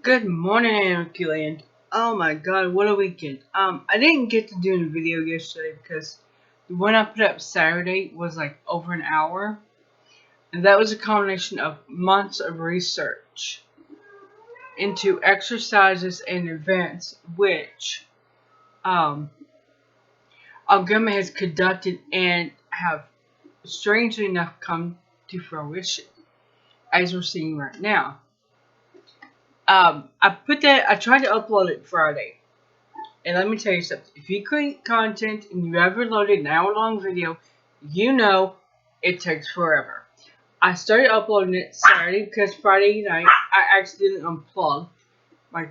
Good morning, Herculean. Oh my god, what a weekend. I didn't get to do a video yesterday because the one I put up Saturday was like over an hour. And that was a combination of months of research into exercises and events which our government has conducted and have strangely enough come to fruition as we're seeing right now. I tried to upload it Friday. And let me tell you something. If you create content and you ever load an hour-long video, you know it takes forever. I started uploading it Saturday because Friday night I accidentally unplugged my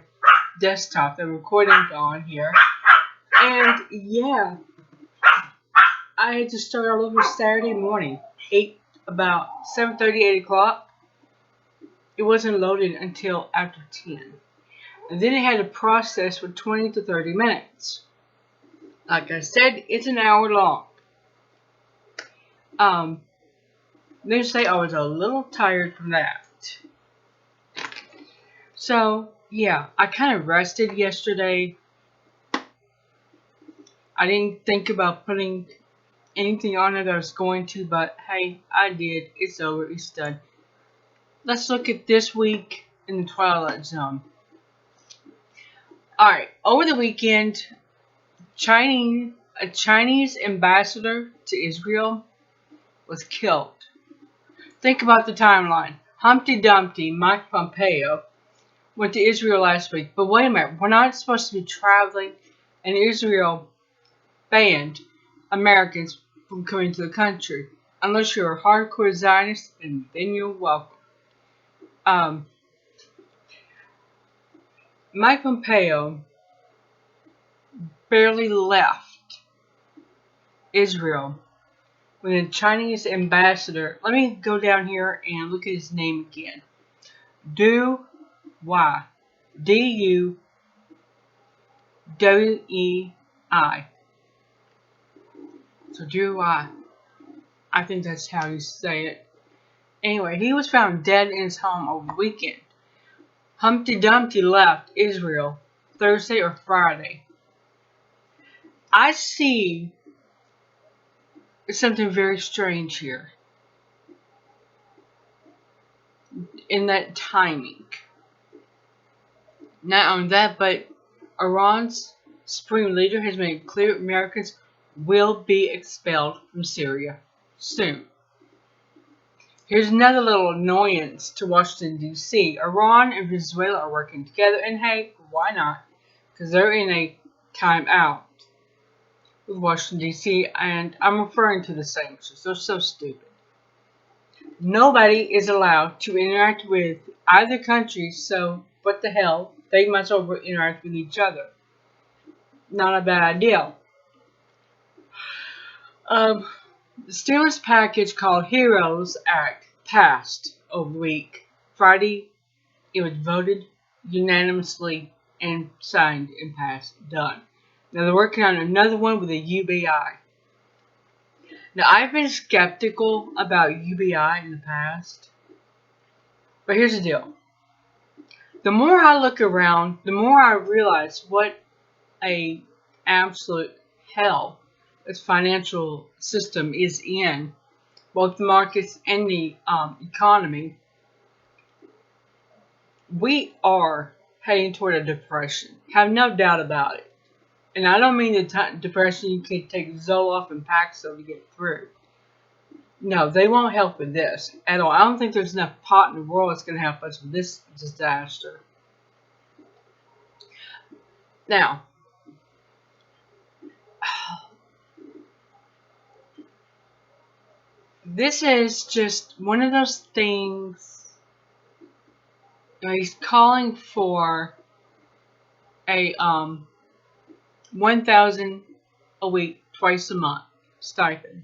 desktop. The recording's on here. And yeah, I had to start all over Saturday morning. About 7:30, 8 o'clock. It wasn't loaded until after 10. And then it had to process for 20 to 30 minutes. Like I said, it's an hour long. They say I was a little tired from that. So, yeah, I kind of rested yesterday. I didn't think about putting anything on it I was going to, but hey, I did. It's over. It's done. Let's look at this week in the Twilight Zone. Alright, over the weekend, a Chinese ambassador to Israel was killed. Think about the timeline. Humpty Dumpty, Mike Pompeo, went to Israel last week. But wait a minute, we're not supposed to be traveling, and Israel banned Americans from coming to the country. Unless you're a hardcore Zionist, and then you're welcome. Mike Pompeo barely left Israel when the Chinese ambassador, let me go down here and look at his name again. D-U-W-E-I. So Dewey. I think that's how you say it. Anyway, he was found dead in his home over the weekend. Humpty Dumpty left Israel Thursday or Friday. I see something very strange here in that timing. Not only that, but Iran's supreme leader has made it clear Americans will be expelled from Syria soon. Here's another little annoyance to Washington, D.C. Iran and Venezuela are working together, and hey, why not? Because they're in a timeout with Washington, D.C., and I'm referring to the sanctions. They're so stupid. Nobody is allowed to interact with either country, so what the hell? They might as well interact with each other. Not a bad idea. The stimulus package called HEROES Act passed over the week. Friday, it was voted unanimously and signed and passed. Done. Now they're working on another one with a UBI. Now I've been skeptical about UBI in the past, but here's the deal. The more I look around, the more I realize what a absolute hell this financial system is in, both the markets and the economy. We are heading toward a depression. Have no doubt about it. And I don't mean the depression you can take Zoloft and Paxil to get through. No, they won't help with this at all. I don't think there's enough pot in the world that's going to help us with this disaster. Now, this is just one of those things. He's calling for a 1,000 a week, twice a month stipend,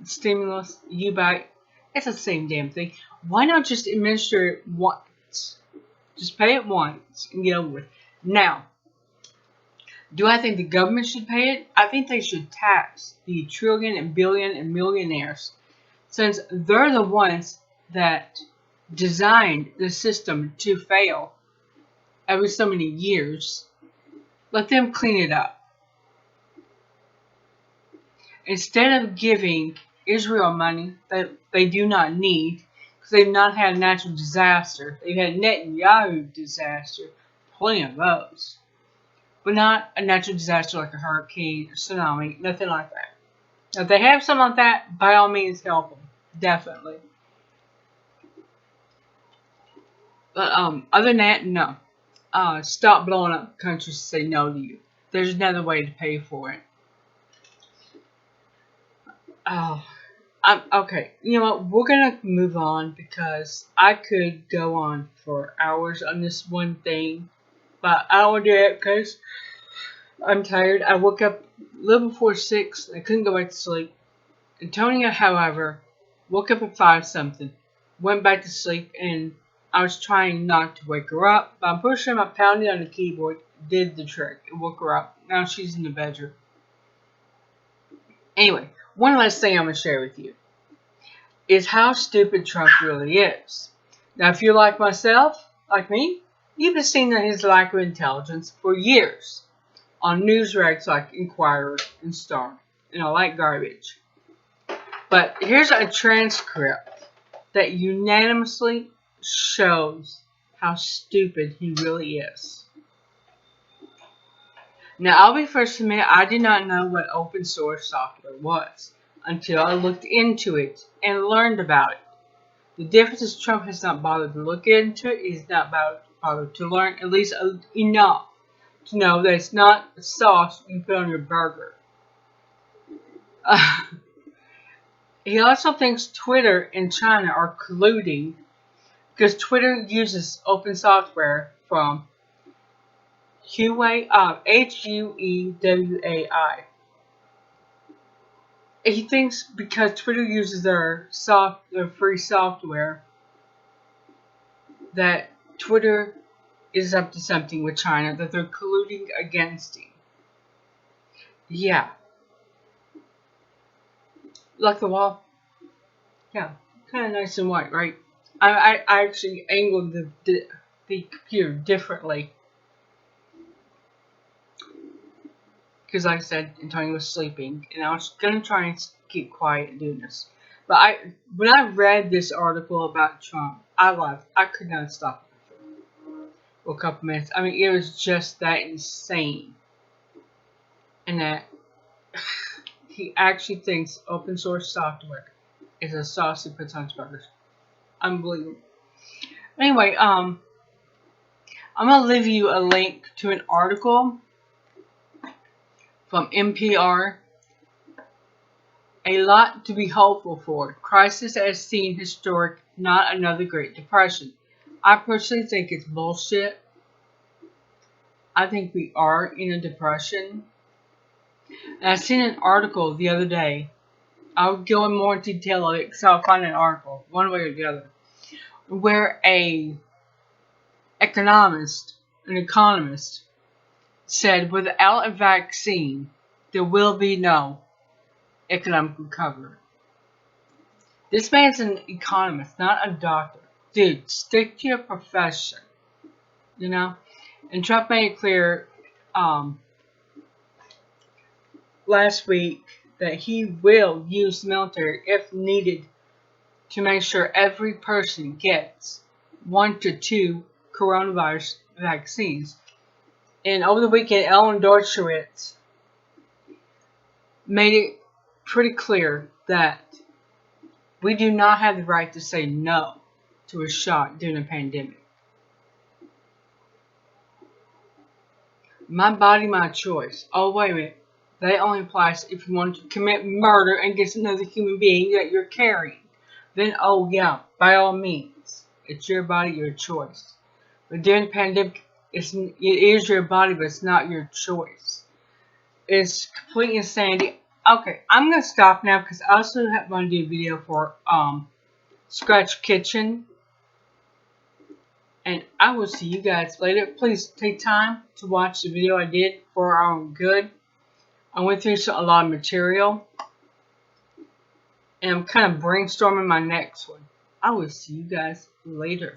stimulus, UBI. It's the same damn thing. Why not just administer it once? Just pay it once and get over with. Now, do I think the government should pay it? I think they should tax the trillion and billion and millionaires, since they're the ones that designed the system to fail every so many years. Let them clean it up. Instead of giving Israel money that they do not need, because they've not had a natural disaster. They've had Netyahu disaster, plenty of those. But not a natural disaster like a hurricane or tsunami, nothing like that. Now, if they have something like that, by all means help them. Definitely. But other than that, no. Stop blowing up countries to say no to you. There's another way to pay for it. Okay. You know what? We're gonna move on because I could go on for hours on this one thing, but I don't want to do it because I'm tired. I woke up a little before 6. And I couldn't go back to sleep. Antonia, however, woke up at 5 something, went back to sleep, and I was trying not to wake her up, but I'm pretty sure my pounding on the keyboard did the trick. It woke her up. Now she's in the bedroom. Anyway, one last thing I'm going to share with you is how stupid Trump really is. Now, if you're like myself, like me, you've been seeing his lack of intelligence for years on news rags like Inquirer and Star and all that garbage. But here's a transcript that unanimously shows how stupid he really is. Now, I'll be first to admit I did not know what open source software was until I looked into it and learned about it. The difference is Trump has not bothered to look into it. He's not bothered to learn at least enough to know that it's not a sauce you put on your burger. He also thinks Twitter and China are colluding because Twitter uses open software from Huawei. He thinks because Twitter uses their free software that Twitter is up to something with China, that they're colluding against him. Yeah. Like the wall? Yeah. Kind of nice and white, right? I actually angled the computer differently. Because like I said, Antonio was sleeping, and I was going to try and keep quiet and do this. But when I read this article about Trump, I laughed. I could not stop it for a couple minutes. I mean, it was just that insane. And that he actually thinks open source software is a sauce he puts on his burgers. Unbelievable. Anyway, I'm going to leave you a link to an article from NPR. A lot to be hopeful for. Crisis as seen historic, not another Great Depression. I personally think it's bullshit. I think we are in a depression. And I seen an article the other day. I'll go in more detail on it because I'll find an article, one way or the other, where an economist said without a vaccine, there will be no economic recovery. This man's an economist, not a doctor. Dude, stick to your profession. You know? And Trump made it clear last week that he will use the military if needed to make sure every person gets 1 to 2 coronavirus vaccines. And over the weekend, Ellen Dershowitz made it pretty clear that we do not have the right to say no to a shot during a pandemic. My body, my choice. Oh, wait a minute. That only applies if you want to commit murder against another human being that you're carrying. Then, oh yeah, by all means. It's your body, your choice. But during the pandemic, it is your body, but it's not your choice. It's complete insanity. Okay, I'm going to stop now because I also want to do a video for Scratch Kitchen. And I will see you guys later. Please take time to watch the video I did for our own good. I went through a lot of material. And I'm kind of brainstorming my next one. I will see you guys later.